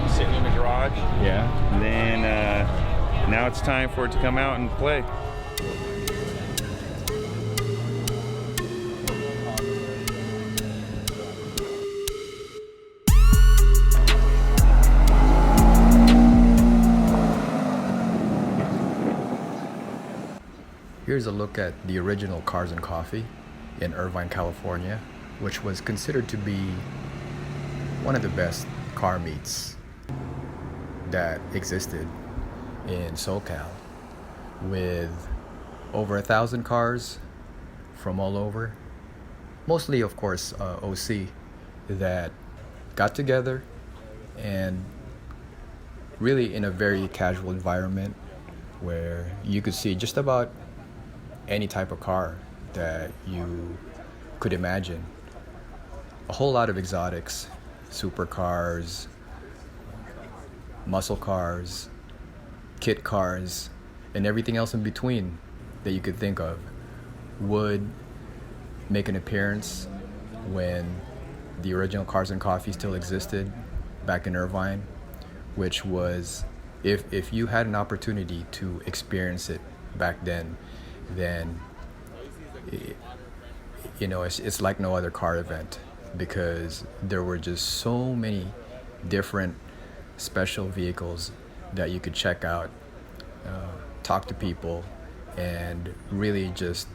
Sitting in the garage. Yeah. And then now it's time for it to come out and play. Here's a look at the original Cars and Coffee in Irvine, California, which was considered to be one of the best car meets that existed in SoCal, with over 1,000 cars from all over, mostly of course OC, that got together and really in a very casual environment where you could see just about any type of car that you could imagine. A whole lot of exotics, supercars, muscle cars, kit cars, and everything else in between that you could think of would make an appearance when the original Cars and Coffee still existed back in Irvine, which was, if you had an opportunity to experience it back then it's like no other car event, because there were just so many different special vehicles that you could check out, talk to people, and really just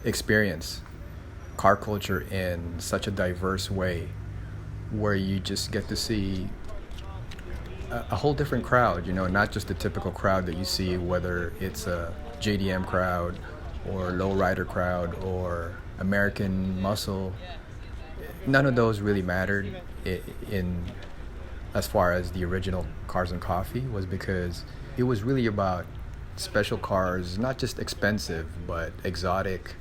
experience car culture in such a diverse way, where you just get to see a whole different crowd, not just the typical crowd that you see, whether it's a JDM crowd or lowrider crowd or American muscle. None of those really mattered in as far as the original Cars and Coffee was, because it was really about special cars, not just expensive, but exotic,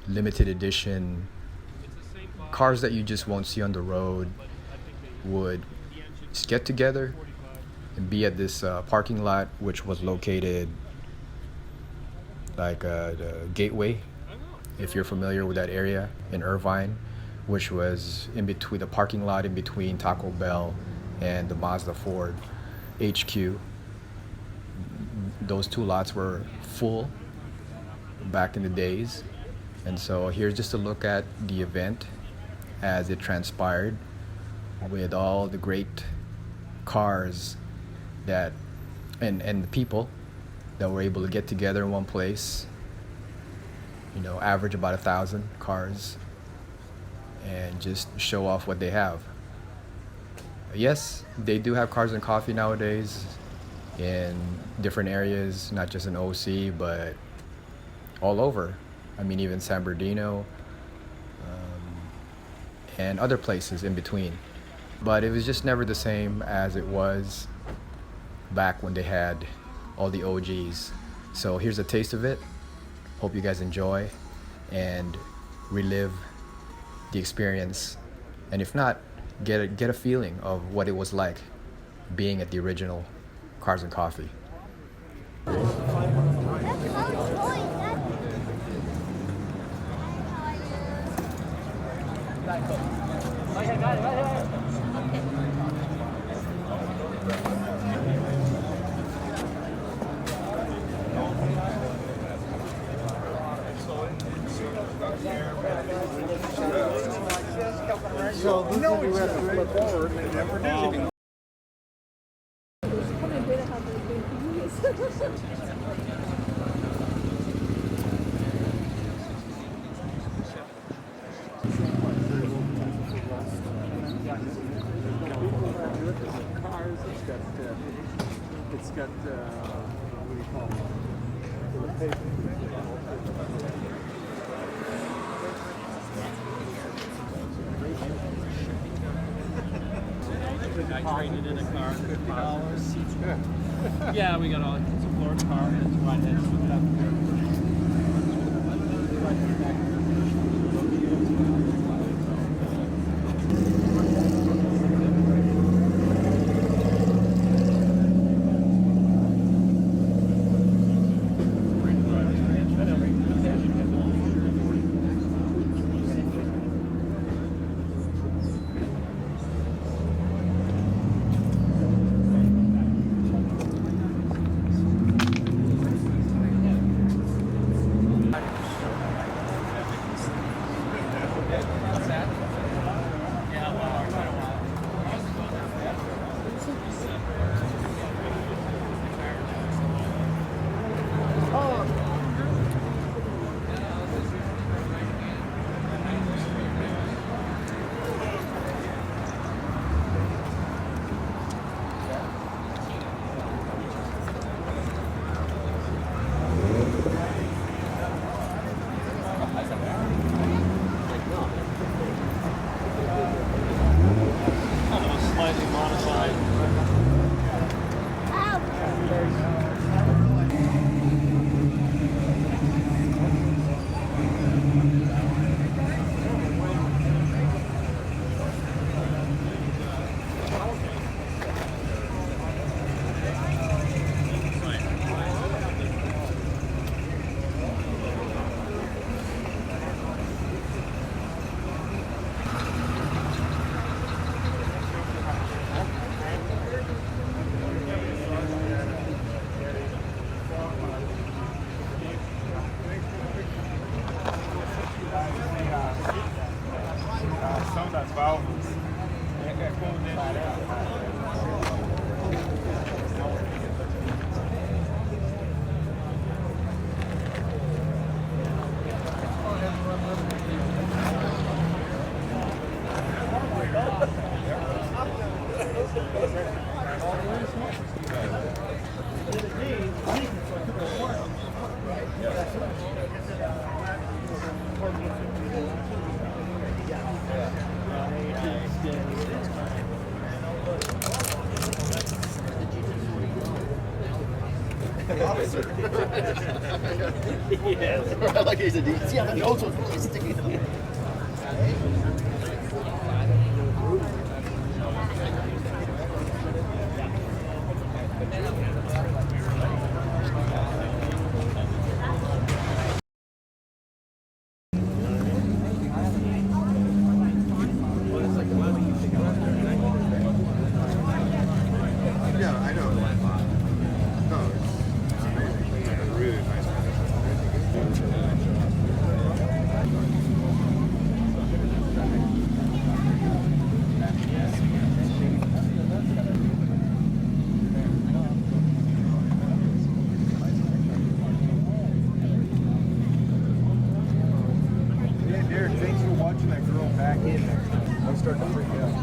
limited edition cars that you just won't see on the road, would just get together and be at this parking lot, which was located like the Gateway, if you're familiar with that area in Irvine, which was in between the parking lot in between Taco Bell and the Mazda Ford HQ. Those two lots were full back in the days. And so here's just a look at the event as it transpired, with all the great cars that and the people that were able to get together in one place, average about 1,000 cars, and just show off what they have. Yes, they do have Cars and Coffee nowadays in different areas, not just in OC, but all over. I mean, even San Bernardino, and other places in between. But it was just never the same as it was back when they had all the OGs. So here's a taste of it. Hope you guys enjoy and relive the experience. And if not, get a feeling of what it was like being at the original Cars and Coffee. So this is the rest forward and never do. It's got what do you call it? I traded in a car for $50. Yeah, we got all it's a Florida car and it's right head with up here. I like he said, "Do you see how the nose was really sticking out?" Yeah, I know. No, it's amazing. Really nice. Yeah, Derek, thanks for watching that girl back in there. I'm starting to freak out.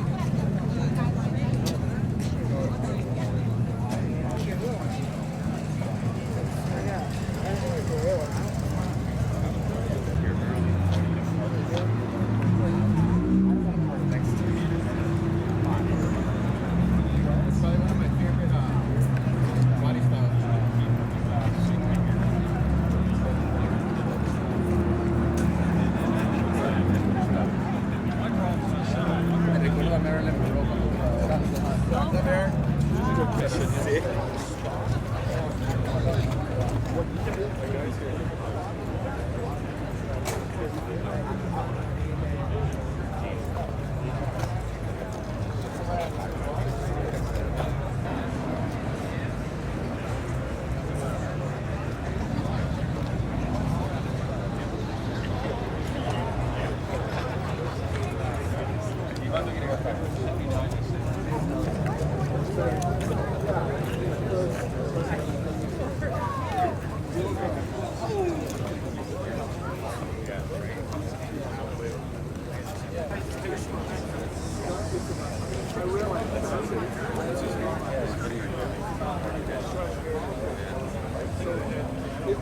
It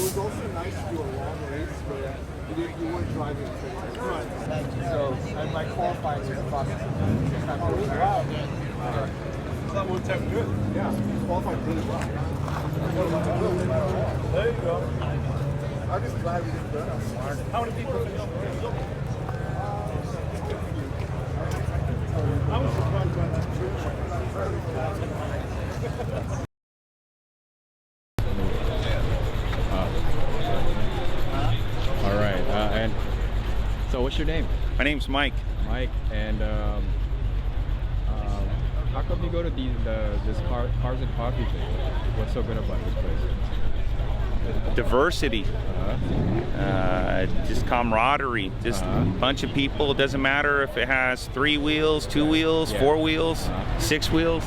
was also nice to do a long race where you weren't driving front. So, and my qualifying was fucking. Wow. That worked out good. Yeah, qualified really well. There you go. I'm just glad we didn't burn out smart. How many people finished? I was surprised by that too. All right, and so what's your name? My name's Mike. Mike, and how come you go to this cars and coffee thing? What's so good about this place? Diversity, just camaraderie, just a bunch of people. It doesn't matter if it has 3 wheels, 2 wheels, 4 wheels, 6 wheels,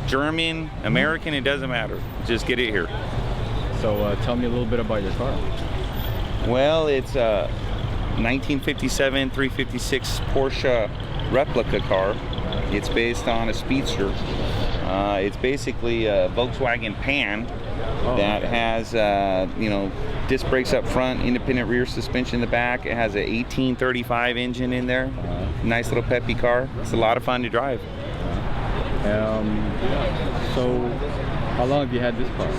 German, American, it doesn't matter. Just get it here. So tell me a little bit about your car. Well, it's a 1957 356 Porsche replica car. It's based on a Speedster. It's basically a Volkswagen Pan that has, you know, disc brakes up front, independent rear suspension in the back. It has an 1835 engine in there. Nice little peppy car. It's a lot of fun to drive. So how long have you had this car?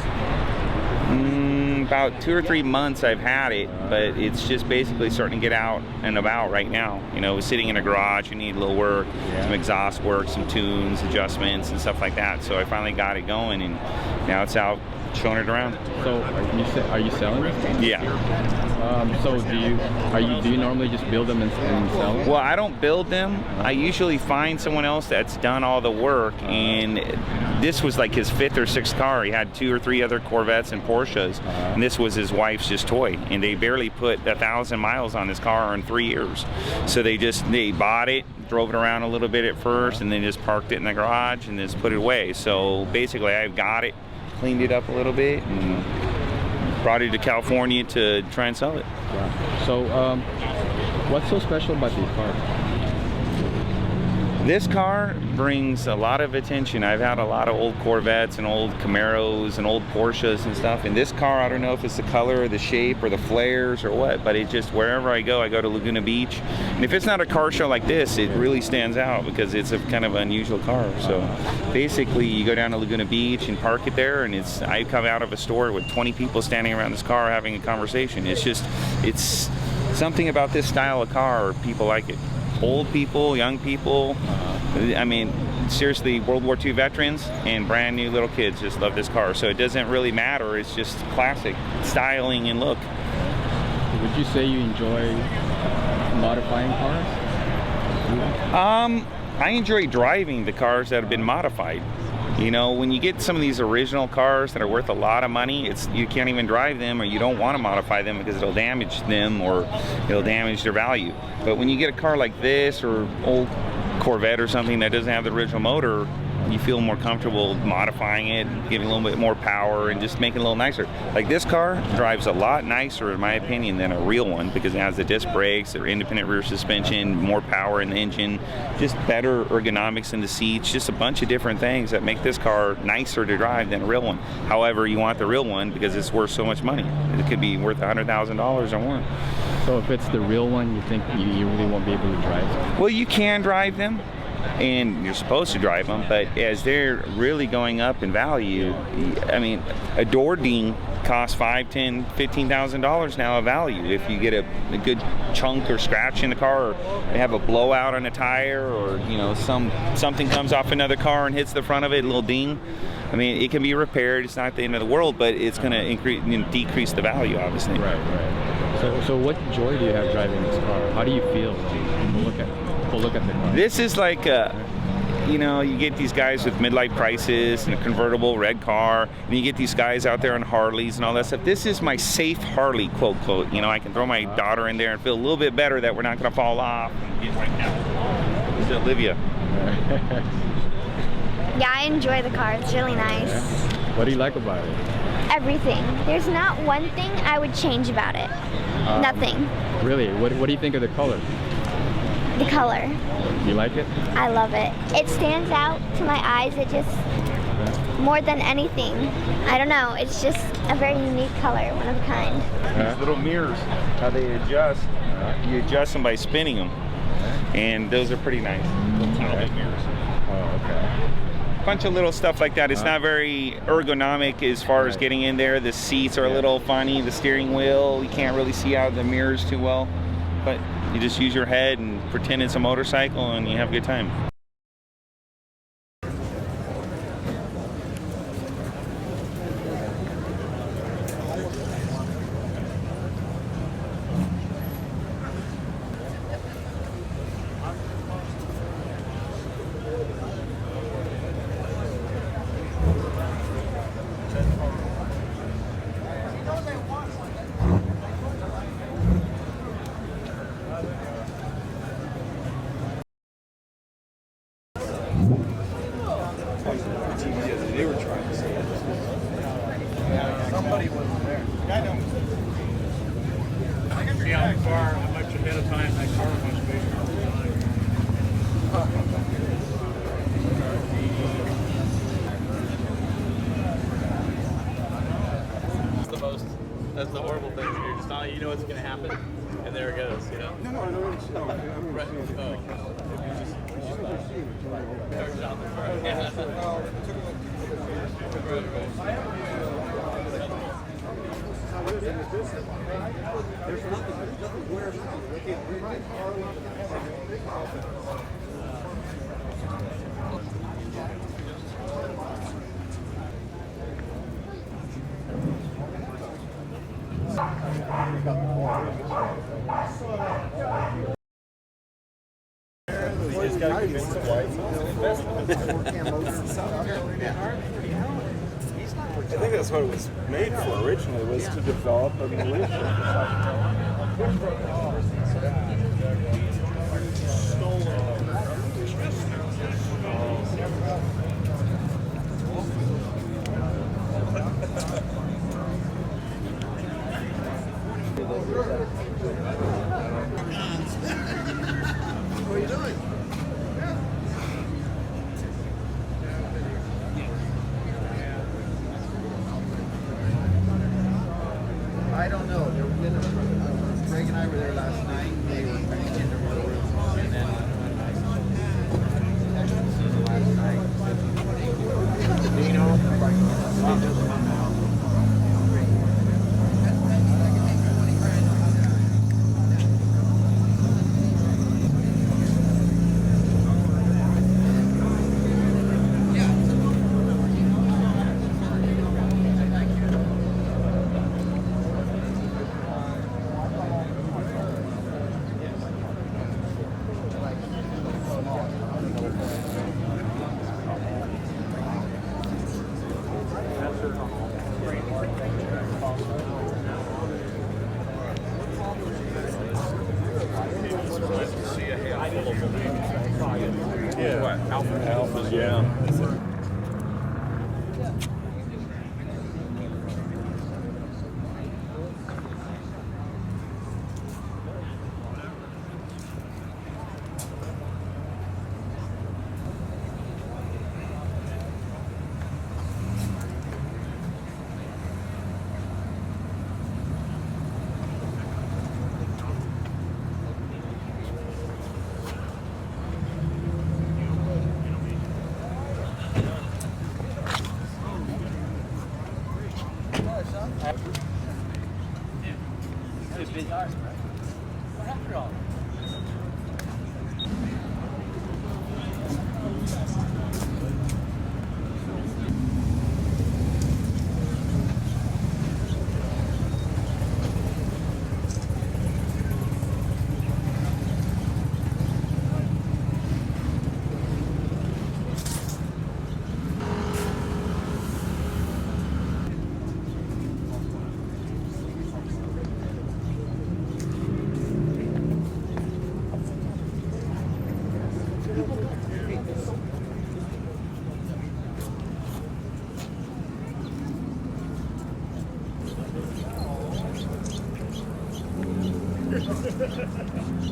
About 2 or 3 months I've had it, but it's just basically starting to get out and about right now. You know, sitting in a garage, you need a little work, some exhaust work, some tunes, adjustments, and stuff like that. So I finally got it going, and now it's out showing it around. So are you selling this? Yeah. So do you normally just build them and sell them? Well, I don't build them. I usually find someone else that's done all the work, and this was like his 5th or 6th car. He had 2 or 3 other Corvettes and Porsches, and this was his wife's just toy. And they barely put 1,000 miles on this car in 3 years. So they bought it, drove it around a little bit at first, and then just parked it in the garage and just put it away. So basically, I've got it, cleaned it up a little bit, and brought it to California to try and sell it. Yeah. So what's so special about these cars? This car brings a lot of attention. I've had a lot of old Corvettes and old Camaros and old Porsches and stuff. And this car, I don't know if it's the color or the shape or the flares or what, but it just, wherever I go to Laguna Beach. And if it's not a car show like this, it really stands out because it's a kind of unusual car. So basically you go down to Laguna Beach and park it there, and I come out of a store with 20 people standing around this car having a conversation. It's something about this style of car, people like it. Old people, young people, I mean, seriously, World War II veterans and brand new little kids just love this car. So it doesn't really matter, it's just classic styling and look. Would you say you enjoy modifying cars? I enjoy driving the cars that have been modified. You know, when you get some of these original cars that are worth a lot of money, you can't even drive them, or you don't want to modify them because it'll damage them or it'll damage their value. But when you get a car like this or old Corvette or something that doesn't have the original motor, you feel more comfortable modifying it, giving a little bit more power and just making it a little nicer. Like this car drives a lot nicer in my opinion than a real one because it has the disc brakes, or independent rear suspension, more power in the engine, just better ergonomics in the seats, just a bunch of different things that make this car nicer to drive than a real one. However, you want the real one because it's worth so much money. It could be worth $100,000 or more. So if it's the real one, you think you really won't be able to drive it? Well, you can drive them, and you're supposed to drive them, but as they're really going up in value, I mean, a door ding costs $5,000, $10,000, $15,000 now of value. If you get a good chunk or scratch in the car, or they have a blowout on a tire, or you know something comes off another car and hits the front of it, a little ding. I mean, it can be repaired. It's not the end of the world, but it's going to decrease the value, obviously. Right. So what joy do you have driving this car? How do you feel when people look at the car? This is like you know, you get these guys with midlife crisis and a convertible red car, and you get these guys out there on Harleys and all that stuff. This is my safe Harley, quote. You know, I can throw my daughter in there and feel a little bit better that we're not going to fall off and get wiped out. This is Olivia. Yeah, I enjoy the car. It's really nice. Yeah. What do you like about it? Everything. There's not one thing I would change about it. Nothing. Really? What do you think of the color? The color. You like it? I love it. It stands out to my eyes. It just, more than anything, I don't know, it's just a very unique color, one of a kind. These little mirrors, how they adjust, you adjust them by spinning them, and those are pretty nice. Little tiny mirrors. Oh, okay. Bunch of little stuff like that. It's not very ergonomic as far as getting in there. The seats are a little funny. The steering wheel, you can't really see out of the mirrors too well. But you just use your head and pretend it's a motorcycle and you have a good time. They were trying to say it. Somebody wasn't there. I know. See how far, how much ahead of time that car must be. That's the horrible thing. You're just not, you know what's going to happen, and there it goes, you know? No, I don't understand. Right. Starts out the front. Yeah. There's nothing where they can't read it. I think that's what it was made for originally, was to develop a militia. What are you doing? were there last night. They were coming into our room, and then last night. Do you know? Alphas, yeah.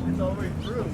It's all the way through.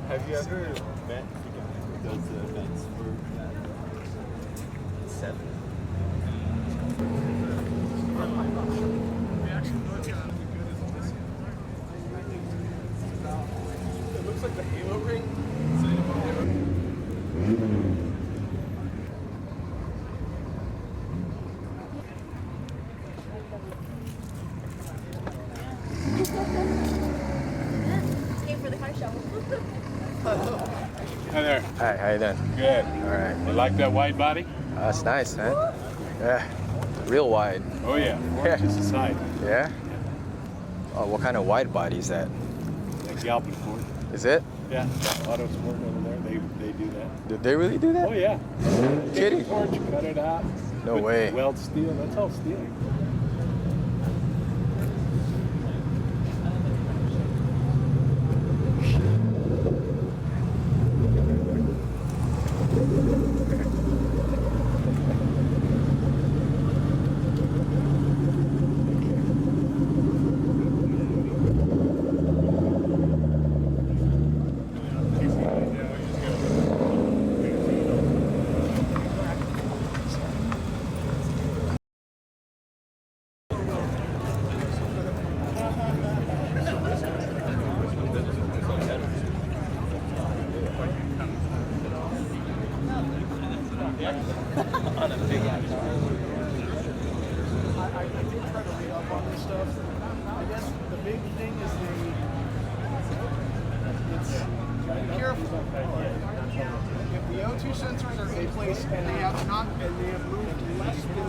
Have you ever met the guy who does the events for Seven? It looks like the Halo ring. Came for the car show. Hi there. Hi, how you doing? Good. All right. You like that wide body? That's nice, man. Yeah, real wide. Oh yeah, 4 inches aside. Yeah? Oh, what kind of wide body is that? Like Galpin Ford. Is it? Yeah, Auto Sport over there. They do that. Did they really do that? Oh yeah. Kidding. Torch, cut it out. No Put way. Weld steel. That's all steel. I did try to read up on this stuff. I guess the big thing is it's careful. If the O2 sensors are in place and they have moved less than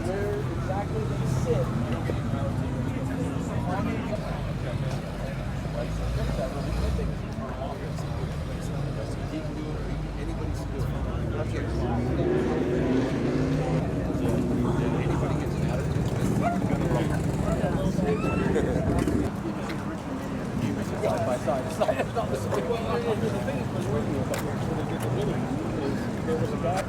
where exactly they sit. This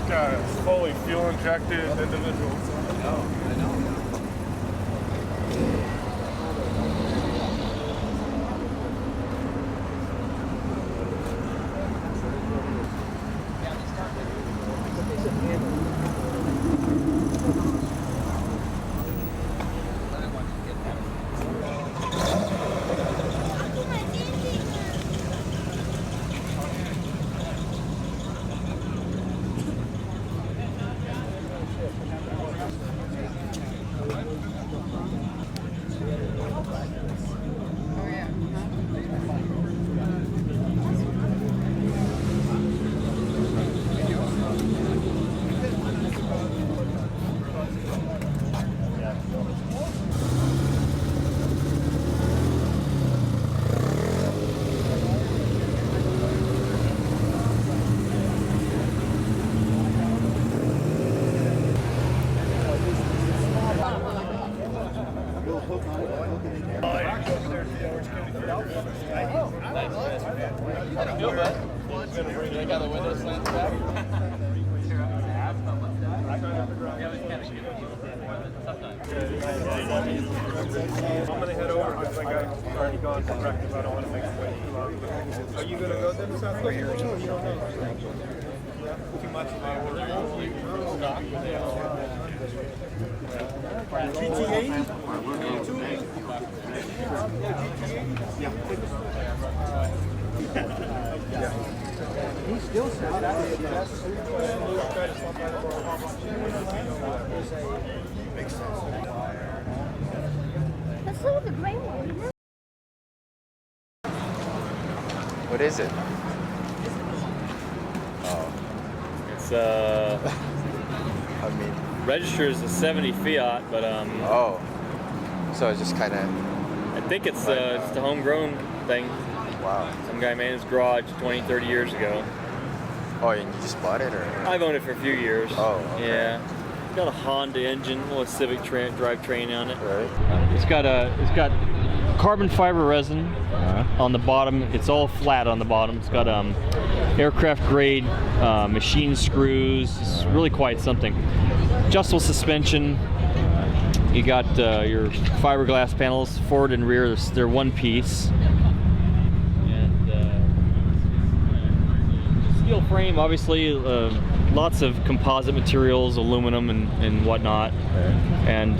guy is fully fuel injected individual. Oh, I know. They got the window slant back. I'm gonna head over because I've already gone to breakfast. I don't want to make it wait too long. Are you gonna go then, South Coast? No, you don't know. Too much of my work. He still says that. Let's look at the gray one. What is it? It's I mean, registers a 70 Fiat, but oh, so it's just kind of, I think it's just a homegrown thing. wow. Some guy made his garage 20, 30 years ago. Oh, and you just bought it, or? I've owned it for a few years. Oh, okay. Yeah. It's got a Honda engine, a little Civic drivetrain on it. Right. It's got carbon fiber resin on the bottom. It's all flat on the bottom. It's got aircraft grade machine screws. It's really quite something. Adjustable suspension. You got your fiberglass panels forward and rear. They're one piece. And steel frame, obviously. Lots of composite materials, aluminum and whatnot. And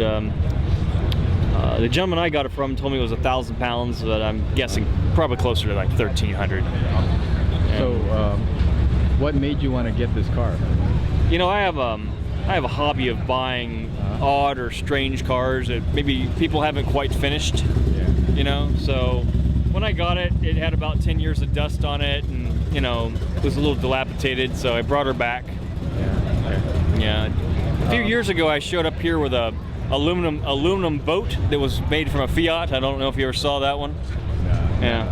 the gentleman I got it from told me it was 1,000 pounds, but I'm guessing probably closer to like 1,300. So, what made you want to get this car? You know, I have a hobby of buying odd or strange cars that maybe people haven't quite finished. Yeah. You know, so when I got it, it had about 10 years of dust on it, and you know, it was a little dilapidated. So I brought her back. Yeah. A few years ago, I showed up here with a aluminum boat that was made from a Fiat. I don't know if you ever saw that one. Yeah.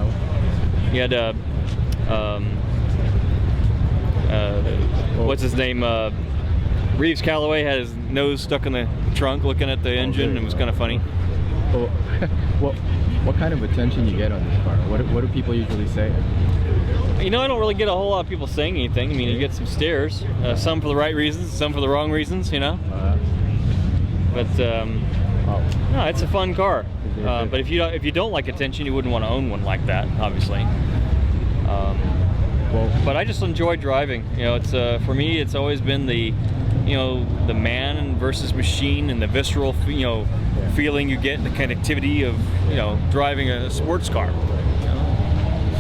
He had what's his name? Reeves Calloway had his nose stuck in the trunk looking at the engine. It was kind of funny. Well, what kind of attention you get on this car? What do people usually say? You know, I don't really get a whole lot of people saying anything. I mean, you get some stares, some for the right reasons, some for the wrong reasons, you know. But no, it's a fun car. But if you don't like attention, you wouldn't want to own one like that, obviously. But I just enjoy driving. You know, it's for me, it's always been the man versus machine and the visceral, feeling you get, and the connectivity of driving a sports car.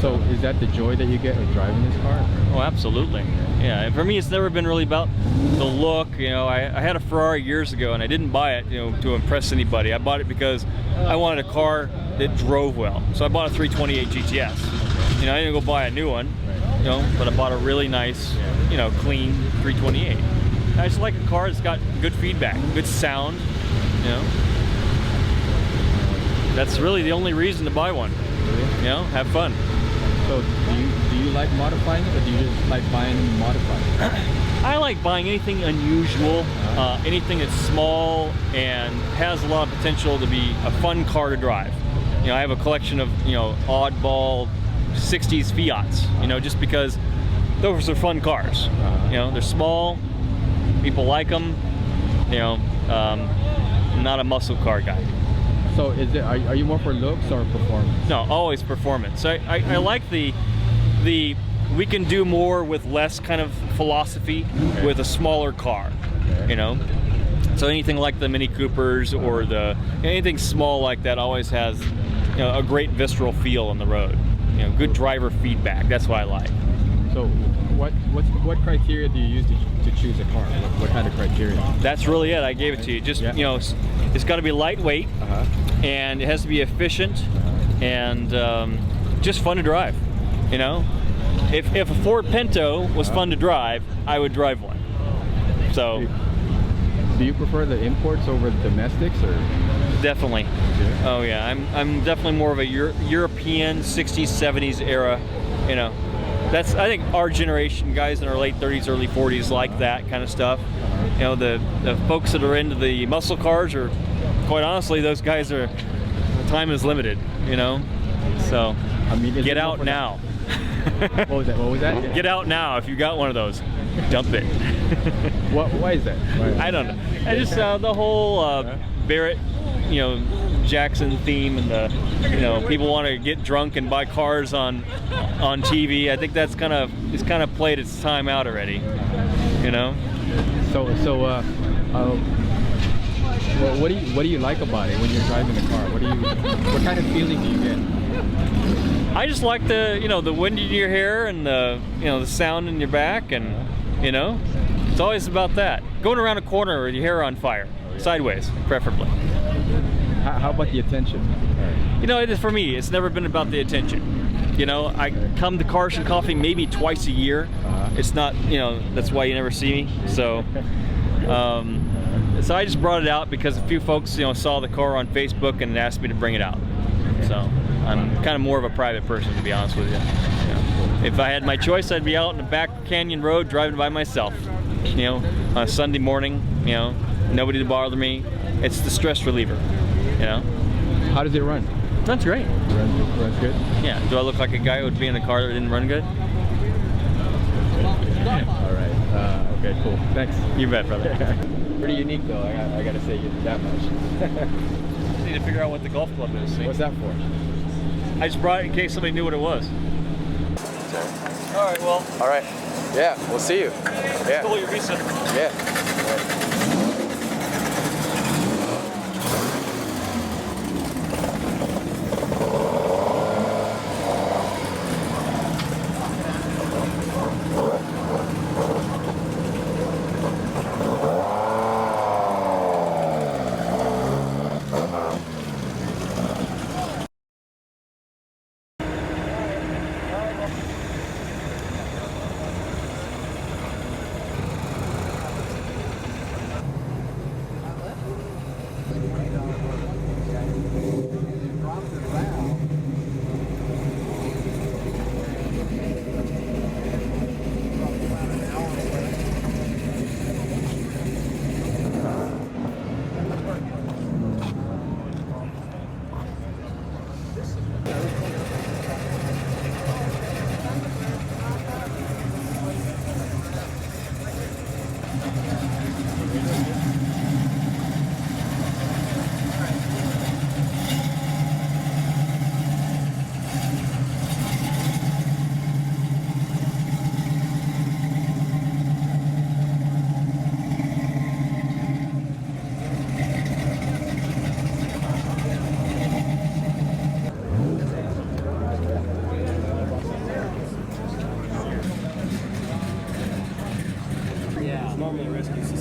So is that the joy that you get of driving this car? Oh, absolutely. Yeah, and for me, it's never been really about the look. You know, I had a Ferrari years ago, and I didn't buy it, you know, to impress anybody. I bought it because I wanted a car that drove well. So I bought a 328 GTS. You know, I didn't go buy a new one, you know, but I bought a really nice, you know, clean 328. I just like a car that's got good feedback, good sound, you know. That's really the only reason to buy one. You know, have fun. So do you like modifying it, or do you just like buying modified? I like buying anything unusual, anything that's small and has a lot of potential to be a fun car to drive. You know, I have a collection of, you know, oddball 60s Fiats, you know, just because those are fun cars. You know, they're small, people like them, you know, I'm not a muscle car guy. So are you more for looks or performance? No, always performance. I like the we can do more with less kind of philosophy with a smaller car, you know. So anything like the Mini Coopers or anything small like that always has, you know, a great visceral feel on the road. You know, good driver feedback. That's what I like. So what criteria do you use to choose a car? What kind of criteria? That's really it. I gave it to you. Just, you know, it's got to be lightweight, and it has to be efficient, and just fun to drive. You know, if a Ford Pinto was fun to drive, I would drive one. So, do you prefer the imports over the domestics, or? Definitely. Yeah. Oh yeah, I'm definitely more of a European 60s, 70s era. You know, that's, I think our generation, guys in our late 30s, early 40s, like that kind of stuff. You know, the folks that are into the muscle cars are, quite honestly, those guys are, time is limited. You know, so I mean, get out now. What was that? Get out now if you got one of those. Dump it. Why is that? I don't know. I just the whole Barrett, you know, Jackson theme, and the, you know, people want to get drunk and buy cars on TV. I think that's kind of played its time out already. You know. So what do you like about it when you're driving the car? What kind of feeling do you get? I just like the, you know, the wind in your hair and the, you know, the sound in your back, and, you know, it's always about that. Going around a corner with your hair on fire, sideways, preferably. How about the attention? You know, it is, for me, it's never been about the attention. You know, I come to Cars and Coffee maybe twice a year. It's not, you know, that's why you never see me. So, so I just brought it out because a few folks, you know, saw the car on Facebook and asked me to bring it out. So I'm kind of more of a private person, to be honest with you. If I had my choice, I'd be out in the back Canyon Road driving by myself, you know, on a Sunday morning, you know, nobody to bother me. It's the stress reliever, you know. How does it run? That's great. Runs good? Yeah. Do I look like a guy who would be in a car that didn't run good? All right. Okay, cool. Thanks. You bet, brother. Pretty unique, though. I gotta say that much. Need to figure out what the golf club is. See? What's that for? I just brought it in case somebody knew what it was. All right, well. All right. Yeah, we'll see you. Yeah. Pull your visa. Yeah.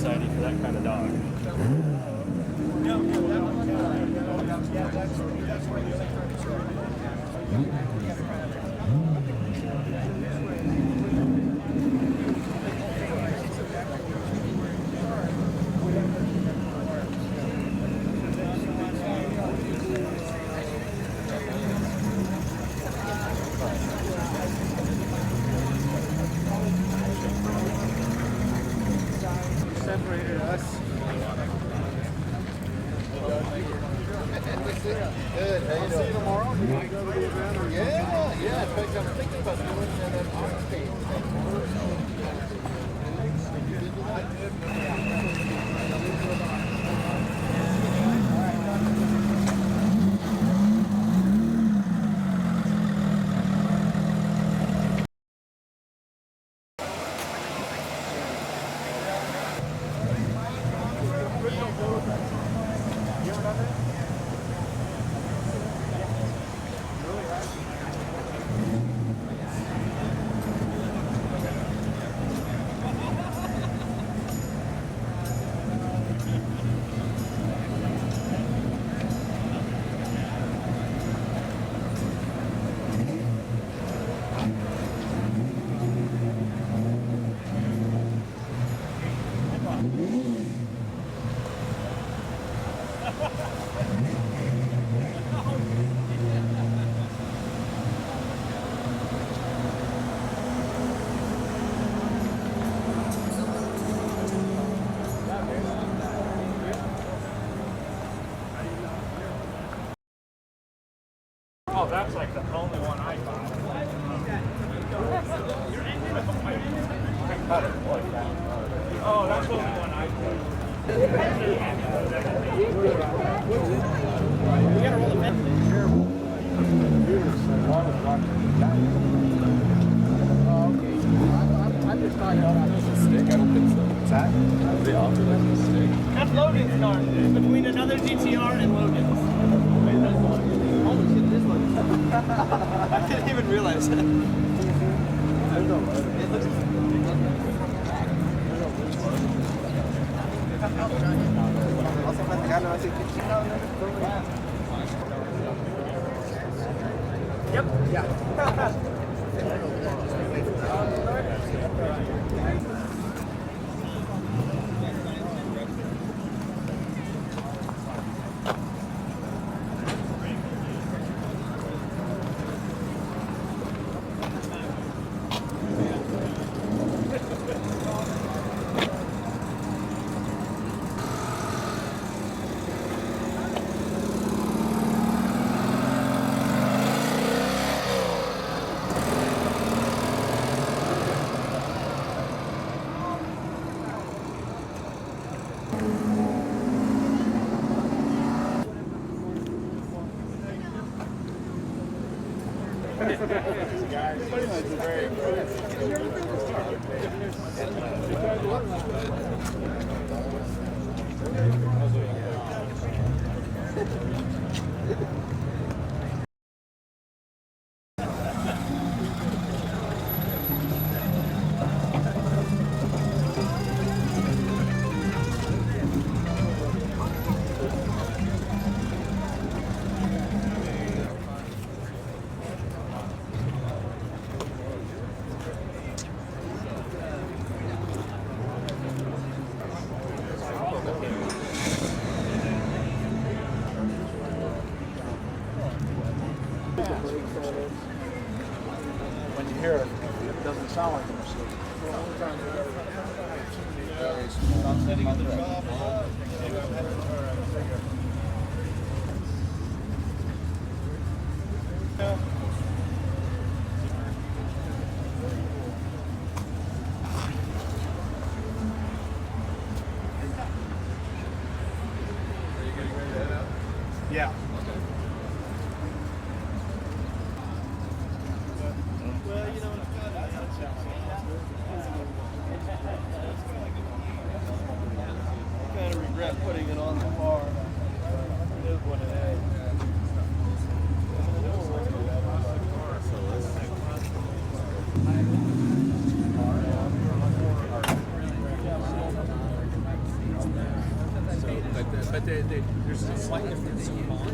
Society for that kind of dog. Separated us. Good. How you See you doing? tomorrow. We can go to the event or Yeah. In fact, I'm thinking about doing that on stage. Oh, that's like the only one I bought. Oh, that's the only one I bought. I just thought that was a stick. I don't think so. What's that? They offer that as a stick. That's Logan's car. It's between another GTR and Logan's. Holy shit, this one. I didn't even realize that. I don't know. It looks Yep. when you hear it, it doesn't sound like a machine. Yeah. I kind of regret putting it on the car. there's a slight difference in bond.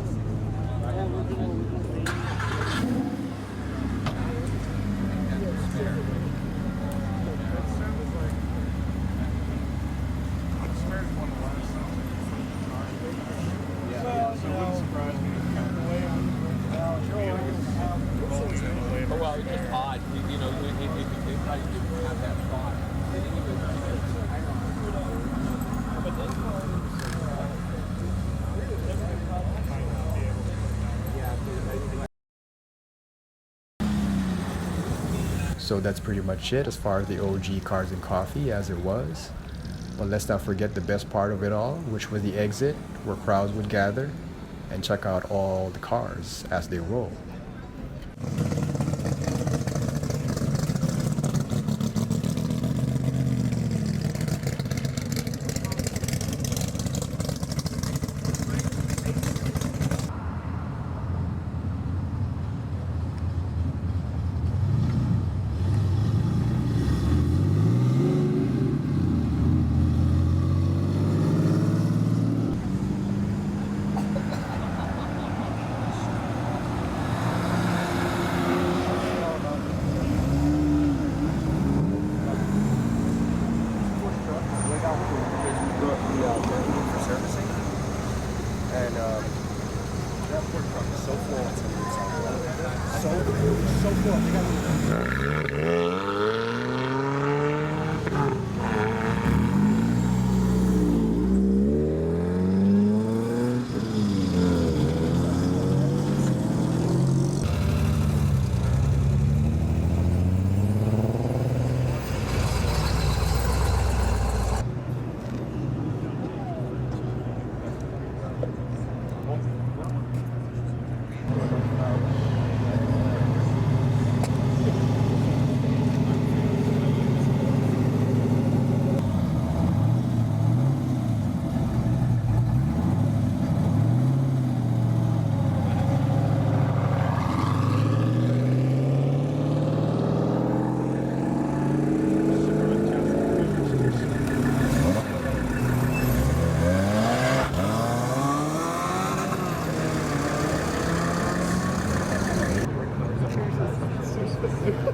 Well, it's just odd, you know, I didn't have that thought. So that's pretty much it as far as the OG Cars and Coffee as it was. But let's not forget the best part of it all, which was the exit, where crowds would gather and check out all the cars as they roll.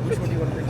Which one do you want to bring?